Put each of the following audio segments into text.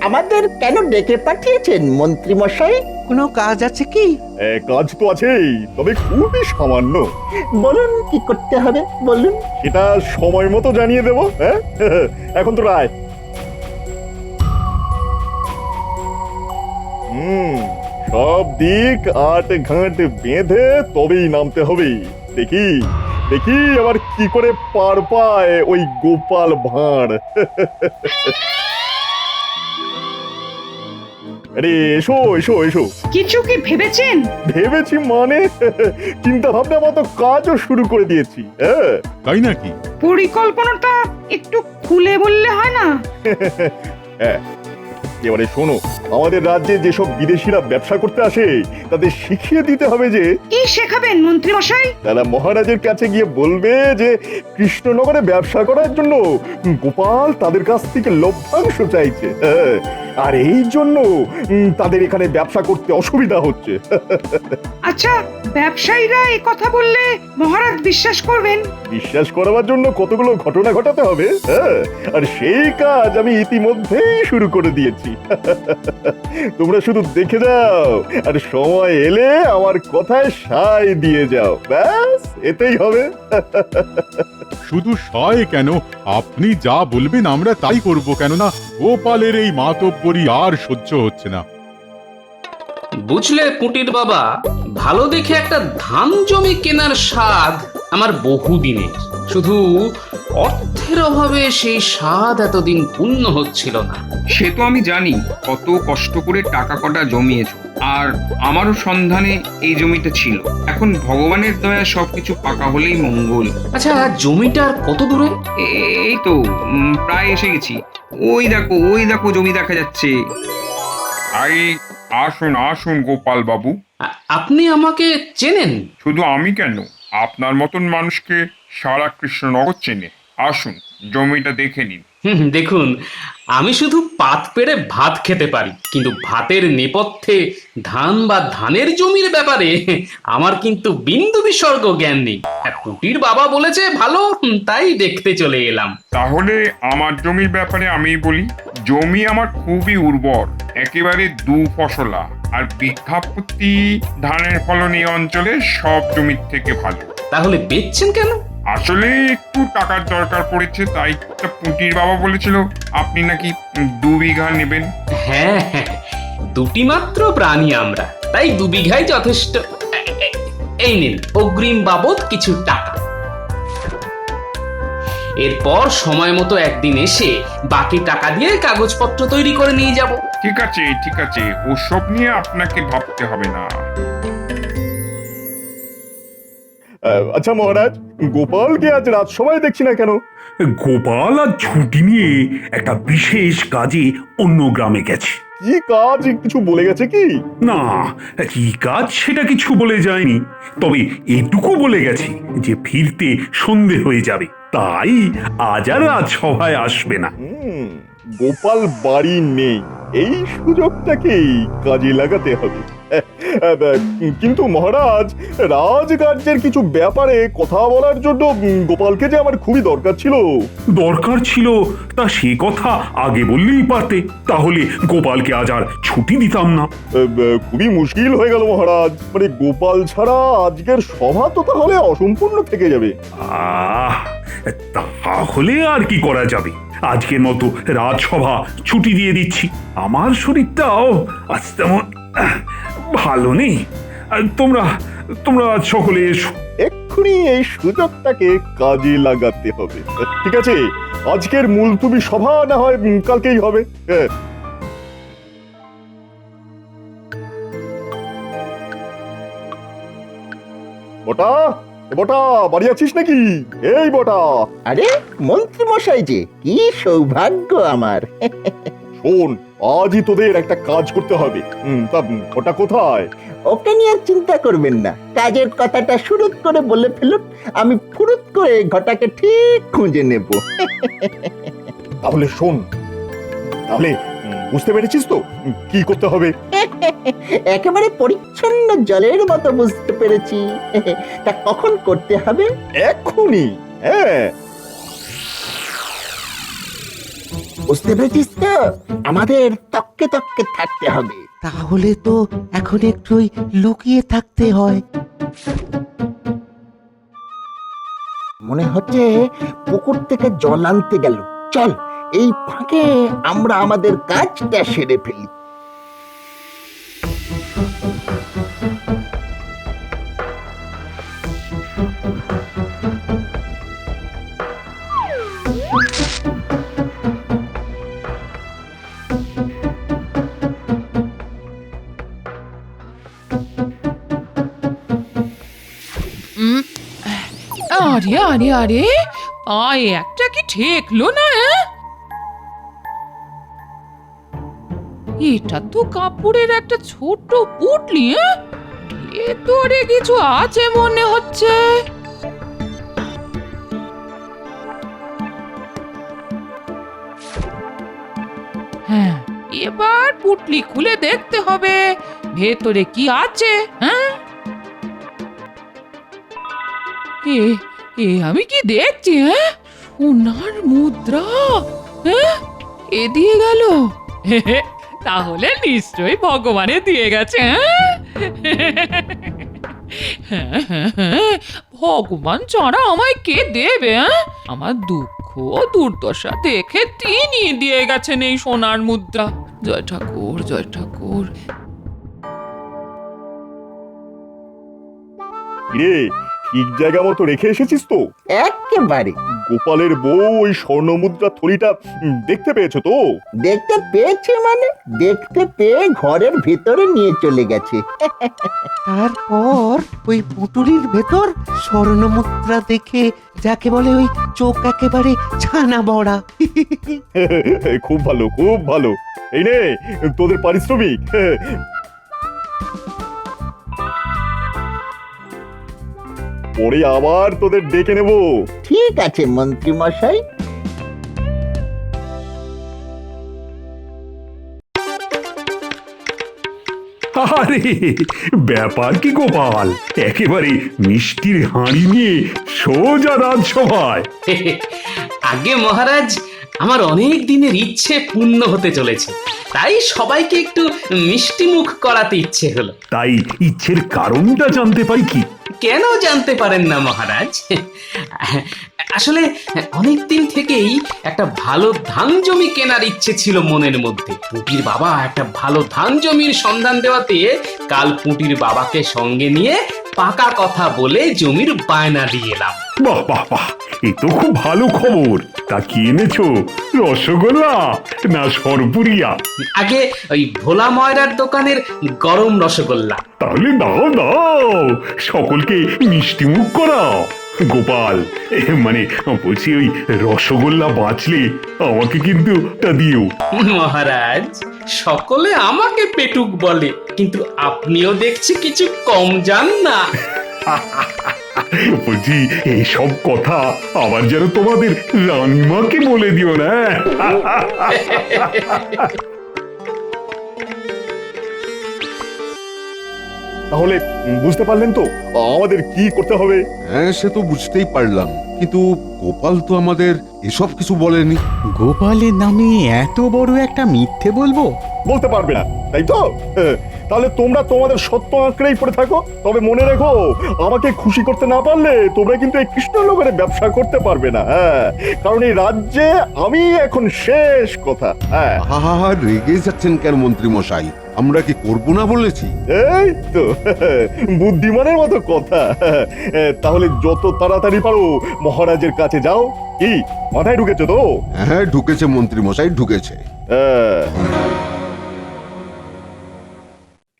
আমাদের কেন ডেকে পাঠিয়েছেন মন্ত্রী মশাই? কোনো কাজ আছে কি? কাজ তো আছেই, তবে খুবই সামান্য। বলুন কি করতে হবে বলুন। সেটা সময় মতো জানিয়ে দেবো। হ্যাঁ এখন তো রায়। সব দিক আট ঘাট বেঁধে তবেই নামতে হবে। দেখি দেখি আবার কি করে পার পায় ওই গোপাল ভাঁড়। আরে এসো এসো এসো। কিছু কি ভেবেছেন? ভেবেছি মানে চিন্তা ভাবনা মতো কাজও শুরু করে দিয়েছি। হ্যাঁ তাই নাকি? পরিকল্পনাটা একটু খুলে বললে হয় না? হ্যাঁ এবারে শোনো, আমাদের রাজ্যে যেসব বিদেশিরা ব্যবসা করতে আসে তাদের শিখিয়ে দিতে হবে যে কি শেখাবেন মন্ত্রী মশাই? তারা মহারাজের কাছে গিয়ে বলবে যে কৃষ্ণনগরে ব্যবসা করার জন্য গোপাল তাদের কাছ থেকে লভ্যাংশ চাইছে। আর এই জন্য তাদের এখানে ব্যবসা করতে অসুবিধা হচ্ছে। আচ্ছা, ব্যবসায়ীরা এই কথা বললে মহারাজ বিশ্বাস করবেন? বিশ্বাস করাবার জন্য কতগুলো ঘটনা ঘটাতে হবে। আর সেই কাজ আমি ইতিমধ্যেই শুরু করে দিয়েছি। তোমরা শুধু দেখে যাও আর সময় এলে আমার কথায় সায় দিয়ে যাও, ব্যাস এতেই হবে। শুধু সয় কেন, আপনি যা বলবেন আমরা তাই করব, কেননা গোপালের এই মাতব্বরি আর সহ্য হচ্ছে না। বুঝলে পুটির বাবা, ভালো দেখে একটা ধান জমি কেনার স্বাদ আমার বহুদিনের। শুধু অর্থের অভাবে সেই স্বাদ এতদিন পূর্ণ হচ্ছিল না। সে তো আমি জানি, কত কষ্ট করে টাকা কটা জমিয়েছো, আর আমারও সন্ধানে এই জমিটা ছিল। এখন ভগবানের দয়া সবকিছু পাকা হলেই মঙ্গল। আচ্ছা, জমিটার কত দূরে? এই তো প্রায় এসে গেছি। ওই দেখো জমি দেখা যাচ্ছে। আসুন আসুন গোপাল বাবু। আপনি আমাকে চেনেন? শুধু আমি কেন, আপনার মতন মানুষকে সারা কৃষ্ণনগর চেনে। আসুন জমিটা দেখে নিন। দেখুন, আমি শুধু পাত পেড়ে ভাত খেতে পারি, কিন্তু ভাতের নেপথ্যে ধান বা ধানের জমির ব্যাপারে আমার কিন্তু বিন্দু বিসর্গ জ্ঞান নেই। পুটির বাবা বলেছে ভালো, তাই দেখতে চলে এলাম। তাহলে আমার জমির ব্যাপারে আমি বলি। জমি আমার খুবই উর্বর, একেবারে দু ফসলা, আর বিঘা প্রতি ধানের ফলন এই অঞ্চলে সব জমির থেকে ভালো। তাহলে বেচছেন কেন? আসলে একটু টাকার দরকার পড়েছে, তাই পুটির বাবা বলেছিল আপনি নাকি 2 বিঘা নেবেন। হ্যাঁ, দুটি মাত্র প্রাণী আমরা, তাই 2 বিঘাই যথেষ্ট। এই নিন অগ্রিম বাবদ কিছু টাকা। এরপর সময় মতো একদিন এসে বাকি টাকা দিয়ে কাগজপত্র তৈরি করে নিয়ে যাব। ঠিক আছে, ওসব নিয়ে আপনাকে ভাবতে হবে না। আচ্ছা মহারাজ, গোপালকে আজ রাজসভায় দেখছি না কেন? গোপাল আজ ছুটি নিয়ে একটা বিশেষ কাজে অন্য গ্রামে গেছে। কি কাজ কিছু বলে গেছে কি? না, কি কাজ সেটা কিছু বলে যায়নি, তবে এটুকু বলে গেছে যে ফিরতে সন্ধে হয়ে যাবে, তাই আজ আর রাজসভায় আসবে না। গোপাল বাড়ি নেই, এই সুযোগটাকেই কাজে লাগাতে হবে। কিন্তু মহারাজ, রাজকার্যের কিছু ব্যাপারে কথা বলার জন্য গোপালকে যে আমার খুবই দরকার ছিল। দরকার ছিল তা সে কথা আগে বললেই পারতে, তাহলে গোপালকে আজ আর ছুটি দিতাম না। খুবই মুশকিল হয়ে গেল মহারাজ, মানে গোপাল ছাড়া আজকের সভা তো তাহলে অসম্পূর্ণ থেকে যাবে। তাহলে আর কি করা যাবে, আজকের মতো রাজসভা ছুটি দিয়ে দিচ্ছি। আমার শরীরটাও আজ তেমন ভালো নেই। তোমরা সকলে এসো। এক্ষুনি এই সুযোগটাকে কাজে লাগাতে হবে। ঠিক আছে, আজকের মুলতুবি সভা না হয় কালকেই হবে। বটা বটা, বাড়ি আছিস নাকি? এই বটা। আরে মন্ত্রী মশাই যে, কি সৌভাগ্য আমার। শোন, আজই তোদের একটা কাজ করতে হবে। তা ওটা কোথায়? ওকে নিয়ে চিন্তা করবেন না, কাজের কথাটা শুরুত করে বলে ফেলুন, আমি ফুরুত করে ঘটাকে ঠিক খুঁজে নেব। তাহলে শোন, তাহলে বুঝতে পেরেছিস তো কি করতে হবে? একেবারে পরিচ্ছন্ন জলের মতো বুঝতে পেরেছি। তা কখন করতে হবে? এক্ষুনি। হ্যাঁ। বুঝতে পেরেছিস তো? আমাদের তককে তককে থাকতে হবে। তাহলে তো এখন একটু লুকিয়ে থাকতে হয়। মনে হচ্ছে পুকুর থেকে জল আনতে গেল। চল, এই ফাঁকে আমরা আমাদের কাজটা সেরে ফেলি। আরে আরে আরে পায়ে একটা কি ঠেকলো না? এটা তো কাপড়ের একটা ছোট পুটলি। ভেতরে কিছু আছে মনে হচ্ছে। হ্যাঁ, এবার পুটলি খুলে দেখতে হবে ভেতরে কি আছে। হ্যাঁ, আমি কি দেখছি? সোনার মুদ্রা এ দিয়ে গেল। তাহলে নিশ্চয়ই ভগবানে দিয়ে গেছে। ভগবান ছাড়া আমায় কে দেবে? আমার দুঃখ দুর্দশা দেখে তিনি দিয়ে গেছেন এই সোনার মুদ্রা। জয় ঠাকুর, জয় ঠাকুর। রে, ঠিক জায়গা মতো রেখে এসেছিস তো? একেবারে। গোপালের বউ ওই স্বর্ণ মুদ্রা থলিটা দেখতে পেয়েছো তো? দেখতে পেয়েছে মানে? দেখতে পেয়ে ঘরের ভিতরে নিয়ে চলে গেছে। তারপর ওই পুটুলির ভেতর স্বর্ণমুদ্রা দেখে যাকে বলে ওই চোখ একেবারে ছানা বড়া। খুব ভালো, খুব ভালো। এই নে তোদের পারিশ্রমিক। পরে আবার তোদের ডেকে নেব। ঠিক আছে মন্ত্রী মশাই। আরে ব্যাপার কি গোপাল, একেবারে মিষ্টির হাঁড়ি নিয়ে সোজা রাজসভায়। আগে মহারাজ, আমার অনেক দিনের ইচ্ছে পূর্ণ হতে চলেছে, তাই সবাইকে একটু মিষ্টি মুখ করাতে ইচ্ছে হলো। তাই ইচ্ছের কারণটা জানতে পারি কি? কেন জানতে পারেন না মহারাজ? আসলে অনেক দিন থেকেই একটা ভালো ধান জমি কেনার ইচ্ছে ছিল মনের মধ্যে। পুটির বাবা একটা ভালো ধান জমির সন্ধান দেওয়াতে কাল পুটির বাবাকে সঙ্গে নিয়ে পাকা কথা বলে জমির বায়না দিয়ে এলাম। বাহ বাহ বাহ, এ তো খুব ভালো খবর। তা কি এনেছো, রসগোল্লা না সরপুরিয়া? আগে ওই ভোলা ময়রার দোকানের গরম রসগোল্লা। তাহলে দাও দাও, সকলকে মিষ্টি মুখ করাও। গোপাল, মানে বলছি ওই রসগোল্লা বাঁচলে আমাকে কিন্তু তা দিও। মহারাজ, সকলে আমাকে পেটুক বলে, কিন্তু আপনিও দেখছি কিছু কম যান না। বলছি এইসব কথা আবার যেন তোমাদের রানীমাকে বলে দিও না। তাহলে বুঝতে পারলেন তো আমাদের কি করতে হবে? হ্যাঁ, সে তো বুঝতেই পারলাম, কিন্তু গোপাল তো আমাদের এসব কিছু বলেনি। গোপালের নামে এত বড় একটা মিথ্যে বলবো? বলতে পারবে না, তাই তো? তাহলে তোমরা তোমাদের সত্য আঁকড়েই পড়ে থাকো। তবে মনে রেখো, আমাকে খুশি করতে না পারলে তোমরা কিন্তু এই কৃষ্ণনগরে ব্যবসা করতে পারবে না। হ্যাঁ, কারণ এই রাজ্যে আমি এখন শেষ কথা। হ্যাঁ, আহা, রেগে যাচ্ছেন কেন মন্ত্রী মশাই? আমরা কি করব না বলেছি? এই তো বুদ্ধিমানের মতো কথা। তাহলে যত তাড়াতাড়ি পারো মহারাজের কাছে যাও। কি মাথায় ঢুকেছে তো? হ্যাঁ, ঢুকেছে মন্ত্রী মশাই, ঢুকেছে।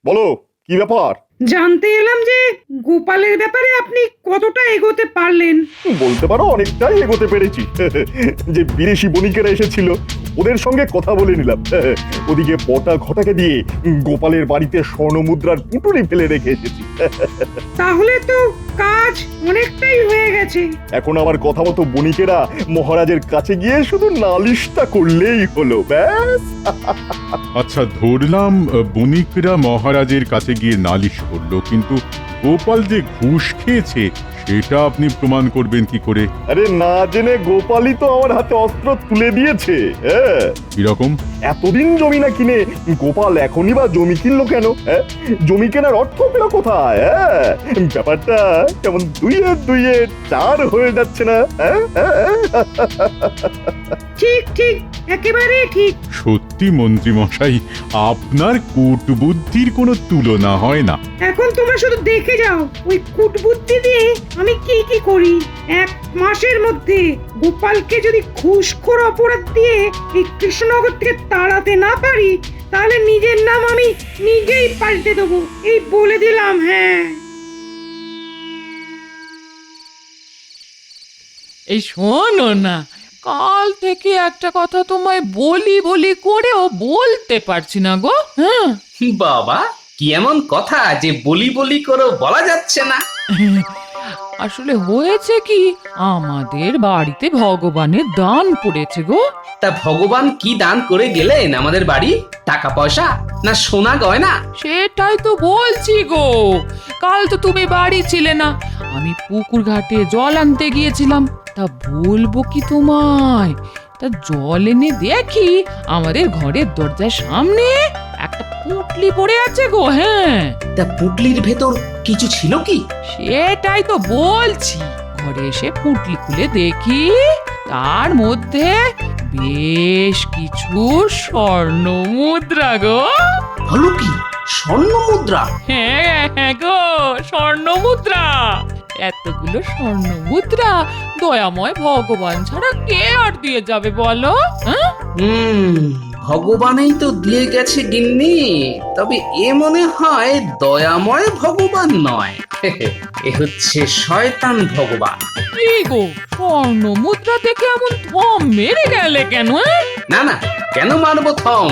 বলো কি ব্যাপার? জানতে এলাম যে গোপালের ব্যাপারে আপনি কতটা এগোতে পারলেন। বলতে পারো অনেকটাই এগোতে পেরেছি। যে বিদেশি বণিকেরা এসেছিল ওদের সঙ্গে কথা বলে নিলাম। ওদিকে পটা ঘটাকে দিয়ে গোপালের বাড়িতে স্বর্ণমুদ্রার পুটুলি ফেলে রেখে এসেছি। তাহলে তো কাজ অনেকটাই হয়ে গেছে। এখন আমার কথা মতো বণিকেরা মহারাজের কাছে গিয়ে শুধু নালিশটা করলেই হলো, ব্যাস। আচ্ছা, ধরলাম বণিকরা মহারাজের কাছে গিয়ে নালিশ করলো, কিন্তু গোপাল যে ঘুষ খেয়েছে সেটা আপনি প্রমাণ করবেন কি করে? আরে না জেনে গোপালই তো আমার হাতে অস্ত্র তুলে দিয়েছে। হ্যাঁ, কিরকম? এতদিন জমি না কিনে গোপাল এখনই বা জমি কিনলো কেন? হ্যাঁ, জমি কেনার অর্থ পেল কোথায়? হ্যাঁ, ব্যাপারটা কেমন দুইয়ে দুইয়ে চার হয়ে যাচ্ছে না? হ্যাঁ, ঠিক ঠিক, একেবারে ঠিক। সত্যি মন্ত্রী মশাই, আপনার কূটবুদ্ধির কোনো তুলনা হয় না। এখন তোমরা শুধু দেখে যাও ওই কুটবুদ্ধি দিয়ে আমি কি কি করি। 1 মাসের মধ্যে গোপালকে যদি ঘুষখোর অপরাধ দিয়ে এই কৃষ্ণনগর থেকে তাড়াতে না পারি, তাহলে নিজের নাম আমি নিজেই পাল্টে দেবো, এই বলে দিলাম। হ্যাঁ, এই শোনো না, কাল থেকে একটা কথা তোমায় বলি বলি করেও বলতে পারছি না গো। হ্যাঁ, বাবা, কি এমন কথা যে বলি বলি করে বলা যাচ্ছে না? আসলে হয়েছে কি, আমাদের বাড়িতে ভগবানের দান পড়েছে গো। তা ভগবান কি দান করে গেলেন আমাদের বাড়ি? টাকা পয়সা না সোনা গয়না? সেটাই তো বলছি গো, কাল তো তুমি বাড়ি ছিলে না, আমি পুকুর ঘাটে জল আনতে গিয়েছিলাম। তা বলবো কি তোমায়, তা জল এনে দেখি আমাদের ঘরের দরজার সামনে একটা পুটলি পড়ে আছে গো। হ্যাঁ, তা পুটলির ভেতর কিছু ছিল কি? সেটাই তো বলছি। ঘরে এসে পুটলি খুলে দেখি তার মধ্যে বেশ কিছু স্বর্ণ মুদ্রা গো। হলো কি, স্বর্ণ মুদ্রা? হ্যাঁ হ্যাঁ গো, স্বর্ণ মুদ্রা। এতগুলো স্বর্ণ মুদ্রা দয়াময় ভগবান ছাড়া কে আর দিয়ে যাবে বলো? হ্যাঁ, ভগবানই তো দিয়ে গেছে গিন্নি, তবে এ মনে হয় দয়াময় ভগবান নয়, এ হচ্ছে শয়তান ভগবান। কি গো, স্বর্ণ মুদ্রা দেখে এমন থম মেরে গেলে কেন? না না, কেন মারবো থম?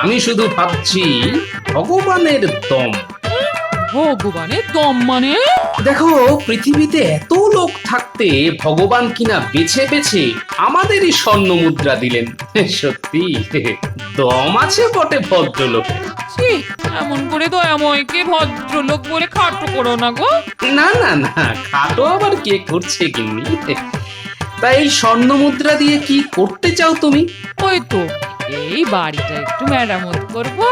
আমি শুধু ভাবছি ভগবানের দম। ভগবানের দম মানে? দেখো, পৃথিবীতে এত লোক থাকতে ভগবান কিনা বেছে বেছে আমাদেরই স্বর্ণ মুদ্রা দিলেন। সত্যি দম আছে বটে ভদ্রলোকে। ছি, এমন করে দয়াময়কে ভদ্রলোক বলে খাটো করো না গো। না না না, খাটো আবার কে করছে গিন্নি? তাই এই স্বর্ণ মুদ্রা দিয়ে কি করতে চাও তুমি? ওই তো এই বাড়িটা একটু মেরামত করবো,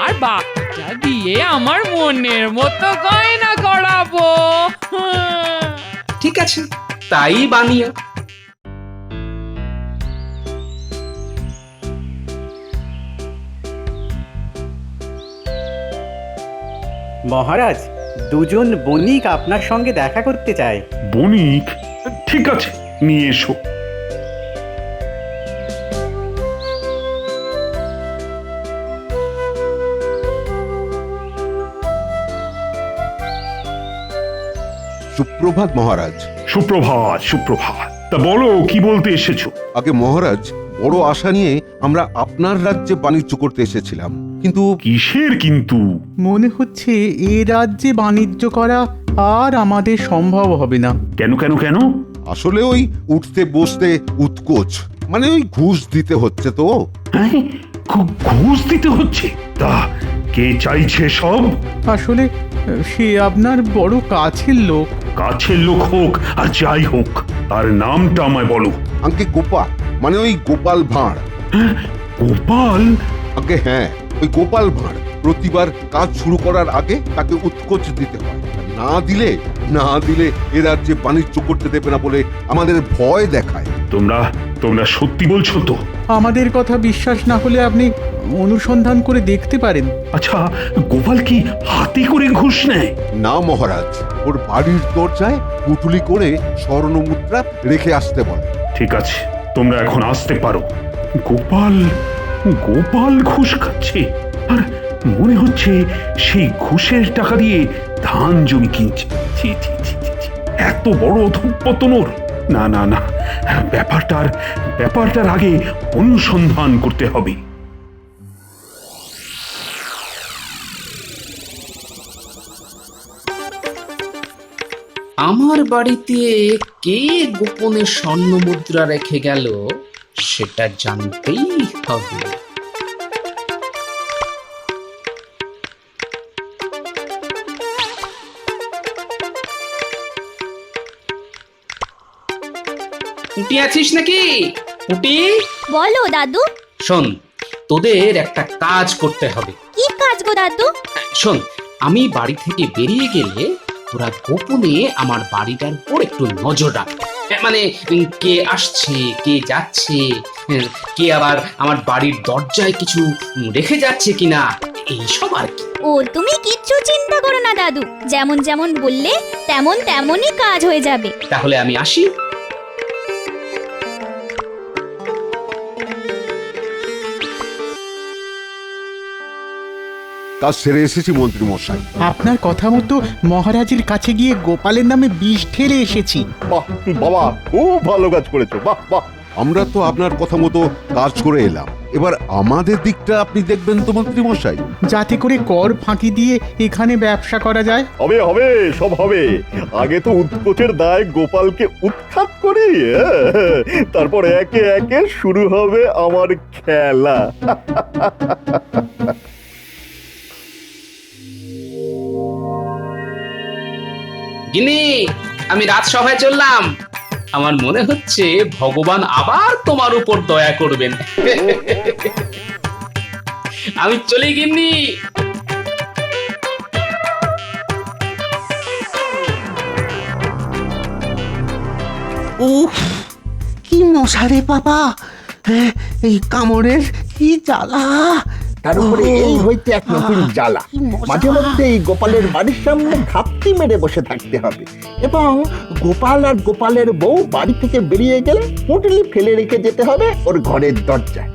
আর বাকিটা দিয়ে আমার মনের মতো গয়না করাবো। ঠিক আছে, তাই বানিও। মহারাজ, দুজন বণিক আপনার সঙ্গে দেখা করতে চায়। বণিক? ঠিক আছে, নিয়ে এসো। সুপ্রভাত মহারাজ। সুপ্রভাত সুপ্রভাত। তা বলো, কি বলতে এসেছো? আগে মহারাজ, বড় আশা নিয়ে আমরা আপনার রাজ্যে বাণিজ্য করতে এসেছিলাম, কিন্তু কিসের কিন্তু? মনে হচ্ছে এ রাজ্যে বাণিজ্য করা আর আমাদের সম্ভব হবে না। কেন কেন কেন? আসলে ওই উঠতে বসতে উৎকোচ, মানে ওই ঘুষ দিতে হচ্ছে তো। হ্যাঁ, ঘুষ দিতে হচ্ছে? তা কে চাইছে সব? আসলে সে আপনার বড় কাছের লোক। কাছের লোক হোক আর যাই হোক, তার নামটা আমায় বলো। আঙ্কে গোপাল, মানে ওই গোপাল ভাঁড়। গোপাল? আগে হ্যাঁ, ওই গোপাল ভাঁড় প্রতিবার কাজ শুরু করার আগে তাকে উৎকোচ দিতে হয়। না দিলে এ রাজ্যে বাণিজ্য করতে দেবে না বলে আমাদের ভয় দেখায়। তোমরা সত্যি বলছো তো? আমাদের কথা বিশ্বাস না হলে আপনি অনুসন্ধান করে দেখতে পারেন। আচ্ছা, গোপাল কি হাতে করে ঘুষ নেয়? না মহারাজ, ওর বাড়ির দরজায় পুটুলি করে স্বর্ণ মুদ্রা রেখে আসতে বলে। ঠিক আছে, তোমরা এখন আসতে পারো। গোপাল ঘুষ খাচ্ছে, আর মনে হচ্ছে সেই ঘুষের টাকা দিয়ে ধান জমি কিনছে। ছি ছি ছি ছি ছি, এত বড় অধঃপতন ওর! না না না, ব্যাপারটার আগে অনুসন্ধান করতে হবে। আমার বাড়িতে কে গোপনে স্বর্ণ মুদ্রা রেখে গেল সেটা জানতেই হবে। পুটি আছিস নাকি? পুটি, বলো দাদু। শোন, তোদের একটা কাজ করতে হবে। কি কাজ গো দাদু? শোন, আমি বাড়ি থেকে বেরিয়ে গেলে তোরা গোপনে আমার বাড়িটার উপর একটু নজর রাখ। মানে কে আসছে, কে যাচ্ছে, কে আবার আমার বাড়ির দরজায় কিছু রেখে যাচ্ছে কিনা, এইসব আর কি। ও তুমি কিচ্ছু চিন্তা করো না দাদু, যেমন যেমন বললে তেমন তেমনই কাজ হয়ে যাবে। তাহলে আমি আসি। কাজ সেরে এসেছি মন্ত্রী মশাই। আপনার কথা মতো মহারাজের কাছে গিয়ে গোপালের নামে বিষ ঢেলে এসেছি। বাহ বাবা, খুব ভালো কাজ করেছো, বাহ বাহ। আমরা তো আপনার কথা মতো কাজ করে এলাম, এবার আমাদের দিকটা আপনি দেখবেন তো মন্ত্রী মশাই। যাতে করে কর ফাঁকি দিয়ে এখানে ব্যবসা করা যায়। হবে হবে, সব হবে। আগে তো উৎকোচের দায় গোপালকে উৎখাত করি, তারপর একে একে শুরু হবে আমার খেলা। গিনি, আমি রাজসভায় চললাম। আমার মনে হচ্ছে ভগবান আবার তোমার উপর দয়া করবেন। আমি চলি গিন্নি। উফ, কি মশারে বাবা, এই কামড়ের কি জ্বালা। তার উপরে এই হইতে এক নতুন জ্বালা। মাঝে মধ্যে এই গোপালের বাড়ির সামনে ঘাপটি মেরে বসে থাকতে হবে, এবং গোপাল আর গোপালের বউ বাড়ি থেকে বেরিয়ে গেলে পুঁটলি ফেলে রেখে যেতে হবে ওর ঘরের দরজায়।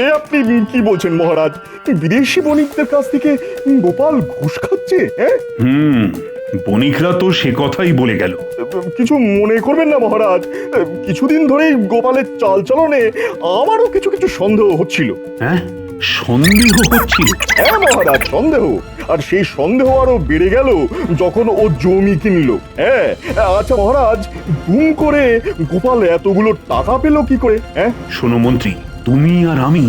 এ আপনি কি বলছেন মহারাজ? বিদেশি বণিকদের কাছ থেকে গোপাল ঘুষ খাচ্ছে? বণিকরা তো সে কথাই বলে গেল। কিছু মনে করবেন না মহারাজ, কিছুদিন ধরেই গোপালের চালচলনে আমারও কিছু কিছু সন্দেহ হচ্ছিল। হ্যাঁ, সন্দেহ হচ্ছিল? হ্যাঁ মহারাজ, সন্দেহ। আর সেই সন্দেহ আরো বেড়ে গেল যখন ও জমি কিনলো। হ্যাঁ, আচ্ছা মহারাজ, গুম করে গোপাল এতগুলো টাকা পেল কি করে? হ্যাঁ, শোনো মন্ত্রী, তুমি আর আমি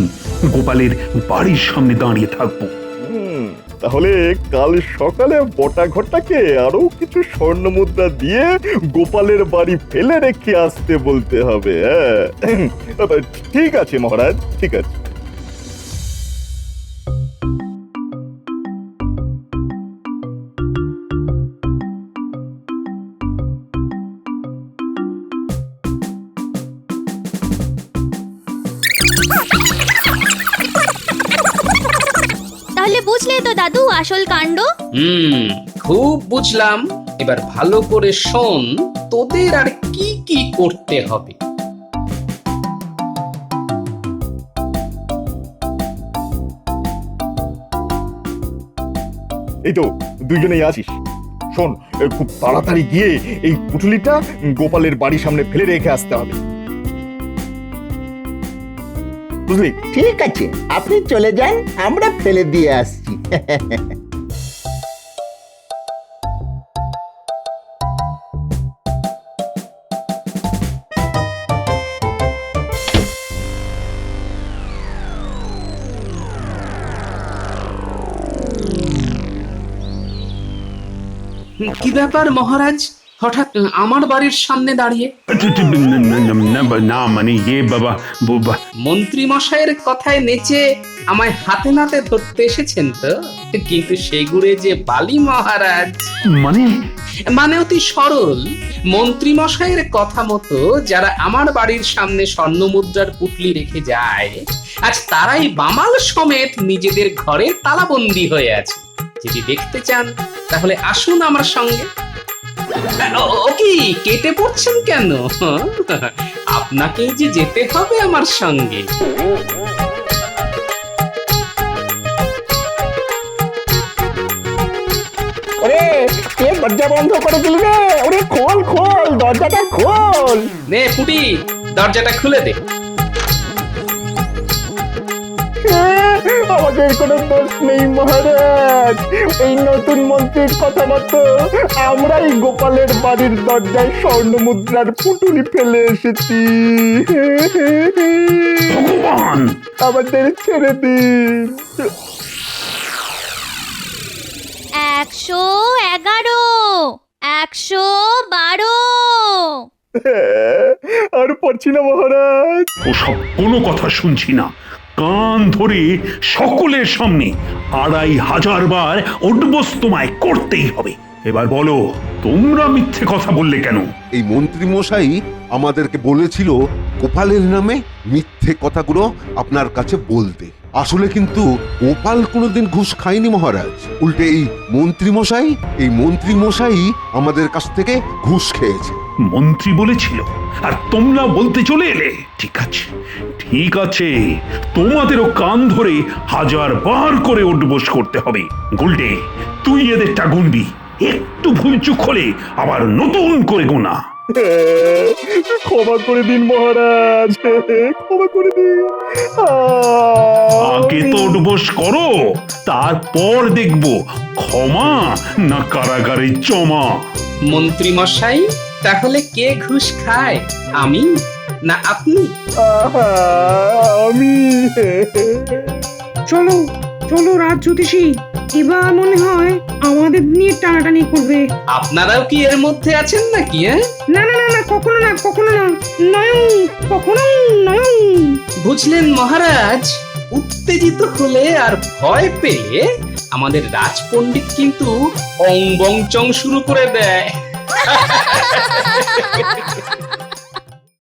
গোপালের বাড়ির সামনে দাঁড়িয়ে থাকবো। তাহলে কাল সকালে বটা ঘরটাকে আরো কিছু স্বর্ণ মুদ্রা দিয়ে গোপালের বাড়ি ফেলে রেখে আসতে বলতে হবে। ঠিক আছে মহারাজ, ঠিক আছে। তাহলে বুঝলে তো দাদু আসল কাণ্ড? খুব বুঝলাম। এবার ভালো করে শোন, তোদের আর কি কি করতে হবে। এই তো দুইজনেই আছিস। শোন, খুব তাড়াতাড়ি গিয়ে এই পুটুলিটা গোপালের বাড়ির সামনে ফেলে রেখে আসতে হবে, বুঝলি? ঠিক আছে, আপনি চলে যান, আমরা ফেলে দিয়ে আসছি। কি ব্যাপার মহারাজ, হঠাৎ আমার বাড়ির সামনে দাঁড়িয়ে? না মানে বাবা, মন্ত্রী মশাইয়ের কথায় নেচে আমায় হাতে নাতে ধরতে এসেছেন তো? কিন্তু সেগুড়ে যে বালি মহারাজ। মানে অতি সরল। মন্ত্রী মশাইয়ের কথা মতো যারা আমার বাড়ির সামনে স্বর্ণ মুদ্রার পুটলি রেখে যায়, আজ তারাই বামাল সমেত নিজেদের ঘরে তালাবন্দি হয়ে আছে। যদি দেখতে চান তাহলে আসুন আমার সঙ্গে। ও কি কেটে পড়ছেন কেন? আপনাকেই যে যেতে হবে আমার সঙ্গে। ওরে, কে দরজা বন্ধ করে দিল রে? ওরে খোল খোল, দরজাটা খোল। নে পুটি, দরজাটা খুলে দে। আমাদের কোনো দোষ নেই মহারাজ। এই নতুন মন্ত্রীর কথা মতো আমরাই গোপালের বাড়ির দরজায় স্বর্ণ মুদ্রার পুঁটুলি ফেলে এসেছি। ভগবান! আমাদের ছেড়ে দিন। 111 112 আর পারছি না মহারাজ। ওসব কোনো কথা শুনছি না। কান ধরে সকলের সামনে 2500 বার উঠবস তোমায় করতেই হবে। এবার বলো, তোমরা মিথ্যে কথা বললে কেন? এই মন্ত্রী মশাই আমাদেরকে বলেছিল গোপালের নামে মিথ্যে কথাগুলো আপনার কাছে বলতে। আসলে কিন্তু গোপাল কোনোদিন ঘুষ খায়নি মহারাজ। উল্টে এই মন্ত্রী মশাই আমাদের কাছ থেকে ঘুষ খেয়েছে। মন্ত্রী বলেছিল আর তোমরা বলতে চলে এলে? ঠিক আছে, ঠিক আছে, তোমাদেরও কান ধরে 1000 বার করে উঠবস করতে হবে। গুলটে, তুই এদেরটা গুনবি। একটু ভুলচুক হলে আবার নতুন করে গোনা। ক্ষমা করে দিন মহারাজ, ক্ষমা করে দিন। আগে তো উঠবস করো, তারপর দেখবো ক্ষমা না কারাগারে জমা। মন্ত্রী মশাই, তাহলে কে ঘুষ খায়, আমি না আপনি? আমি। চলো চলো রাজ জ্যোতিষী, এবার মনে হয় আমাদের নিয়ে টানাটানি করবে। আপনারাও কি এর মধ্যে আছেন নাকি? না না না না, কখনো না, কখনো না, নয়ন, কখনো নয়ন। বুঝলেন মহারাজ, উত্তেজিত হলে আর ভয় পেলে আমাদের রাজপণ্ডিত কিন্তু অং বং চং শুরু করে দেয়।